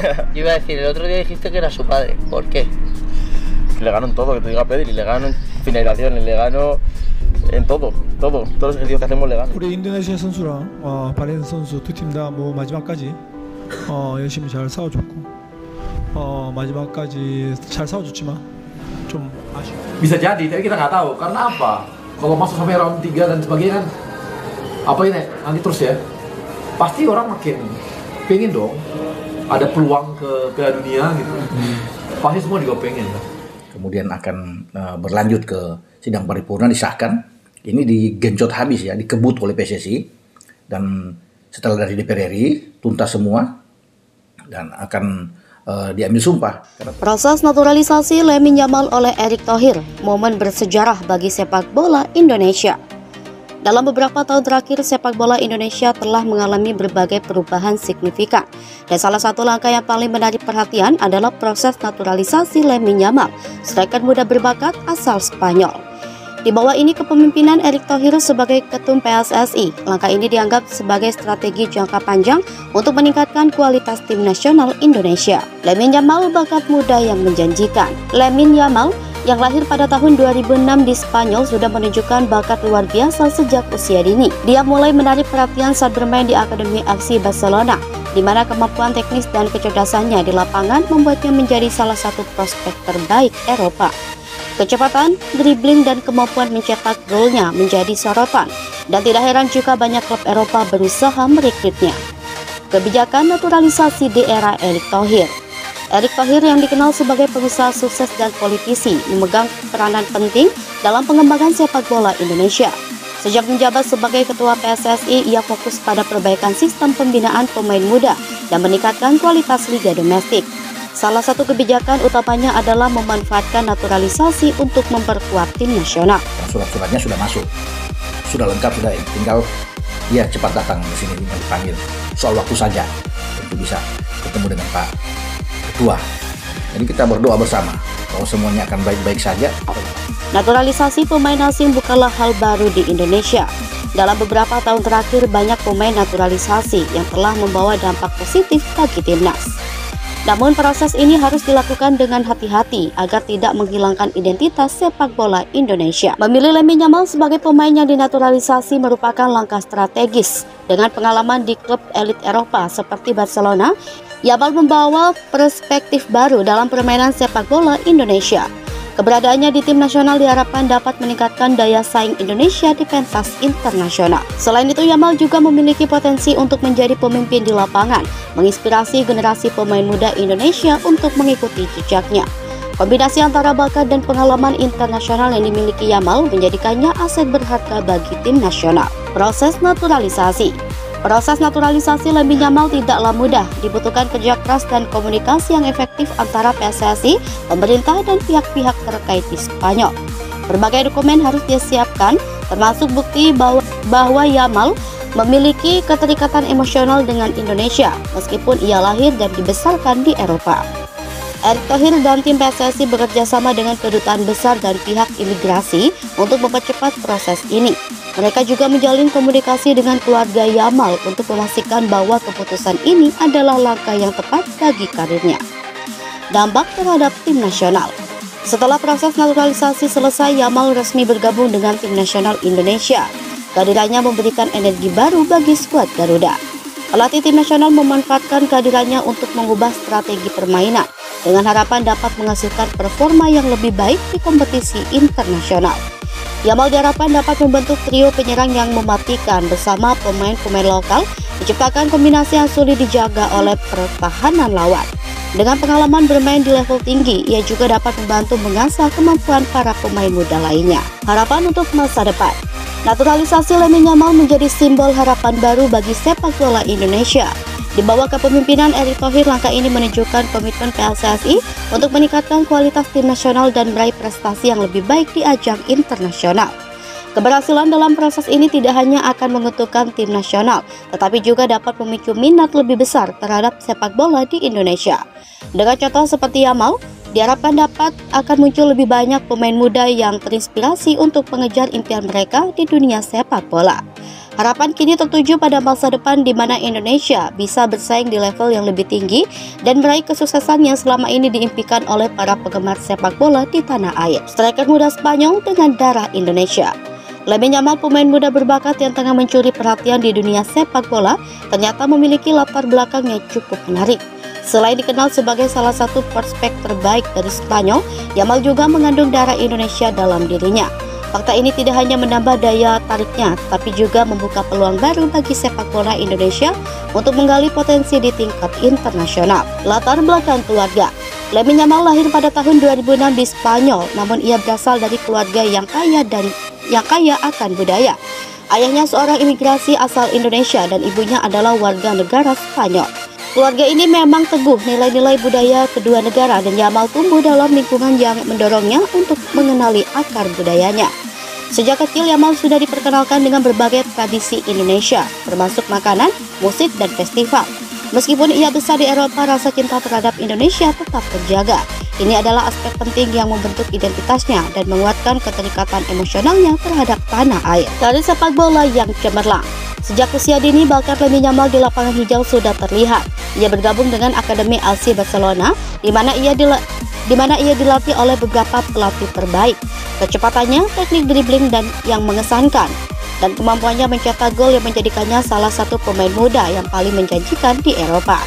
Claro, yo iba a decir, el otro día dijiste que era su padre. ¿Por qué? Le gano en todo, que te diga Pedri, le gano en finalizaciones, le gano en todo, todos los ejercicios que hacemos le gano. 우리 인도네시아 선수랑 바레인 선수 두 팀 다 뭐 마지막까지 열심히 잘 싸워줬고 마지막까지 잘 싸워줬지만 좀 아쉬워. Bisa jadi, tapi kita nggak tahu. Karena apa? Kalau masuk sampai round 3 dan sebagainya kan, apa ini nanti terus ya, pasti orang makin pengen dong ada peluang ke Piala Dunia gitu. Pasti semua juga pengen. Kemudian akan berlanjut ke sidang paripurna, disahkan. Ini digencot habis ya, dikebut oleh PSSI, dan setelah dari DPR RI tuntas semua dan akan diambil sumpah. Proses naturalisasi Lamine Yamal oleh Erick Thohir, momen bersejarah bagi sepak bola Indonesia. Dalam beberapa tahun terakhir, sepak bola Indonesia telah mengalami berbagai perubahan signifikan. Dan salah satu langkah yang paling menarik perhatian adalah proses naturalisasi Lamine Yamal, striker muda berbakat asal Spanyol. Di bawah ini kepemimpinan Erick Thohir sebagai ketum PSSI, langkah ini dianggap sebagai strategi jangka panjang untuk meningkatkan kualitas tim nasional Indonesia. Lamine Yamal bakat muda yang menjanjikan. Lamine Yamal yang lahir pada tahun 2006 di Spanyol sudah menunjukkan bakat luar biasa sejak usia dini. Dia mulai menarik perhatian saat bermain di Akademi FC Barcelona, di mana kemampuan teknis dan kecerdasannya di lapangan membuatnya menjadi salah satu prospek terbaik Eropa. Kecepatan, dribbling, dan kemampuan mencetak golnya menjadi sorotan, dan tidak heran jika banyak klub Eropa berusaha merekrutnya. Kebijakan naturalisasi di era Erick Thohir. Erick Thohir yang dikenal sebagai pengusaha sukses dan politisi memegang peranan penting dalam pengembangan sepak bola Indonesia. Sejak menjabat sebagai ketua PSSI, ia fokus pada perbaikan sistem pembinaan pemain muda dan meningkatkan kualitas liga domestik. Salah satu kebijakan utamanya adalah memanfaatkan naturalisasi untuk memperkuat tim nasional. Surat-suratnya sudah masuk, sudah lengkap, sudah tinggal dia cepat datang ke sini dengan dipanggil. Soal waktu saja untuk bisa ketemu dengan Pak Ketua. Jadi kita berdoa bersama bahwa semuanya akan baik-baik saja. Naturalisasi pemain asing bukanlah hal baru di Indonesia. Dalam beberapa tahun terakhir banyak pemain naturalisasi yang telah membawa dampak positif bagi timnas. Namun proses ini harus dilakukan dengan hati-hati agar tidak menghilangkan identitas sepak bola Indonesia. Memilih Lamine Yamal sebagai pemain yang dinaturalisasi merupakan langkah strategis. Dengan pengalaman di klub elit Eropa seperti Barcelona, Yamal membawa perspektif baru dalam permainan sepak bola Indonesia. Keberadaannya di tim nasional diharapkan dapat meningkatkan daya saing Indonesia di pentas internasional. Selain itu, Yamal juga memiliki potensi untuk menjadi pemimpin di lapangan, menginspirasi generasi pemain muda Indonesia untuk mengikuti jejaknya. Kombinasi antara bakat dan pengalaman internasional yang dimiliki Yamal menjadikannya aset berharga bagi tim nasional. Proses naturalisasi. Proses naturalisasi Lamine Yamal tidaklah mudah, dibutuhkan kerja keras dan komunikasi yang efektif antara PSSI, pemerintah, dan pihak-pihak terkait di Spanyol. Berbagai dokumen harus disiapkan, termasuk bukti bahwa Yamal memiliki keterikatan emosional dengan Indonesia, meskipun ia lahir dan dibesarkan di Eropa. Erick Thohir dan tim PSSI bekerja sama dengan kedutaan besar dan pihak imigrasi untuk mempercepat proses ini. Mereka juga menjalin komunikasi dengan keluarga Yamal untuk memastikan bahwa keputusan ini adalah langkah yang tepat bagi karirnya. Dampak terhadap tim nasional. Setelah proses naturalisasi selesai, Yamal resmi bergabung dengan tim nasional Indonesia. Kehadirannya memberikan energi baru bagi skuad Garuda. Pelatih tim nasional memanfaatkan kehadirannya untuk mengubah strategi permainan dengan harapan dapat menghasilkan performa yang lebih baik di kompetisi internasional. Yamal diharapkan dapat membentuk trio penyerang yang mematikan bersama pemain-pemain lokal, menciptakan kombinasi yang sulit dijaga oleh pertahanan lawan. Dengan pengalaman bermain di level tinggi, ia juga dapat membantu mengasah kemampuan para pemain muda lainnya. Harapan untuk masa depan. Naturalisasi Lamine Yamal menjadi simbol harapan baru bagi sepak bola Indonesia. Di bawah kepemimpinan Erick Thohir, langkah ini menunjukkan komitmen PSSI untuk meningkatkan kualitas tim nasional dan meraih prestasi yang lebih baik di ajang internasional. Keberhasilan dalam proses ini tidak hanya akan menguntungkan tim nasional, tetapi juga dapat memicu minat lebih besar terhadap sepak bola di Indonesia. Dengan contoh seperti Yamal, diharapkan akan muncul lebih banyak pemain muda yang terinspirasi untuk mengejar impian mereka di dunia sepak bola. Harapan kini tertuju pada masa depan di mana Indonesia bisa bersaing di level yang lebih tinggi dan meraih kesuksesan yang selama ini diimpikan oleh para penggemar sepak bola di tanah air. Striker muda Spanyol dengan darah Indonesia. Lamine Yamal, pemain muda berbakat yang tengah mencuri perhatian di dunia sepak bola, ternyata memiliki latar belakang yang cukup menarik. Selain dikenal sebagai salah satu prospek terbaik dari Spanyol, Yamal juga mengandung darah Indonesia dalam dirinya. Fakta ini tidak hanya menambah daya tariknya, tapi juga membuka peluang baru bagi sepak bola Indonesia untuk menggali potensi di tingkat internasional. Latar belakang keluarga. Lamine Yamal lahir pada tahun 2006 di Spanyol, namun ia berasal dari keluarga yang kaya akan budaya. Ayahnya seorang imigrasi asal Indonesia dan ibunya adalah warga negara Spanyol. Keluarga ini memang teguh nilai-nilai budaya kedua negara dan Yamal tumbuh dalam lingkungan yang mendorongnya untuk mengenali akar budayanya. Sejak kecil Yamal sudah diperkenalkan dengan berbagai tradisi Indonesia, termasuk makanan, musik, dan festival. Meskipun ia besar di Eropa, rasa cinta terhadap Indonesia tetap terjaga. Ini adalah aspek penting yang membentuk identitasnya dan menguatkan keterikatan emosionalnya terhadap tanah air. Dari sepak bola yang cemerlang. Sejak usia dini, bakat Lamine Yamal di lapangan hijau sudah terlihat. Ia bergabung dengan Akademi FC Barcelona, di mana ia dilatih oleh beberapa pelatih terbaik. Kecepatannya, teknik dribbling dan yang mengesankan, dan kemampuannya mencetak gol yang menjadikannya salah satu pemain muda yang paling menjanjikan di Eropa.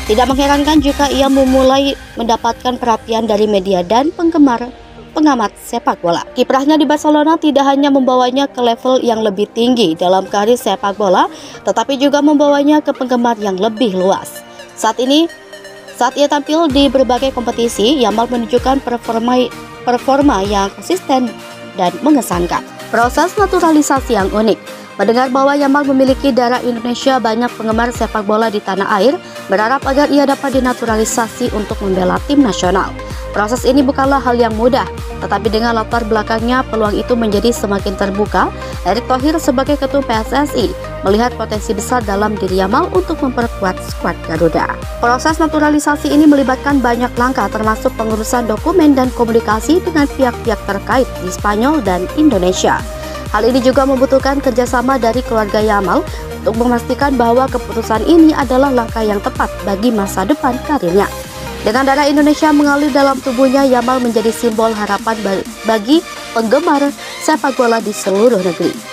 Tidak mengherankan jika ia memulai mendapatkan perhatian dari media dan pengamat sepak bola. Kiprahnya di Barcelona tidak hanya membawanya ke level yang lebih tinggi dalam karir sepak bola, tetapi juga membawanya ke penggemar yang lebih luas. Saat ia tampil di berbagai kompetisi, Yamal menunjukkan performa yang konsisten dan mengesankan. Proses naturalisasi yang unik. Mendengar bahwa Yamal memiliki darah Indonesia, banyak penggemar sepak bola di tanah air berharap agar ia dapat dinaturalisasi untuk membela tim nasional. Proses ini bukanlah hal yang mudah, tetapi dengan latar belakangnya peluang itu menjadi semakin terbuka. Erick Thohir sebagai ketua PSSI melihat potensi besar dalam diri Yamal untuk memperkuat skuad Garuda. Proses naturalisasi ini melibatkan banyak langkah termasuk pengurusan dokumen dan komunikasi dengan pihak-pihak terkait di Spanyol dan Indonesia. Hal ini juga membutuhkan kerjasama dari keluarga Yamal untuk memastikan bahwa keputusan ini adalah langkah yang tepat bagi masa depan karirnya. Dengan darah Indonesia mengalir dalam tubuhnya, Yamal menjadi simbol harapan bagi penggemar sepak bola di seluruh negeri.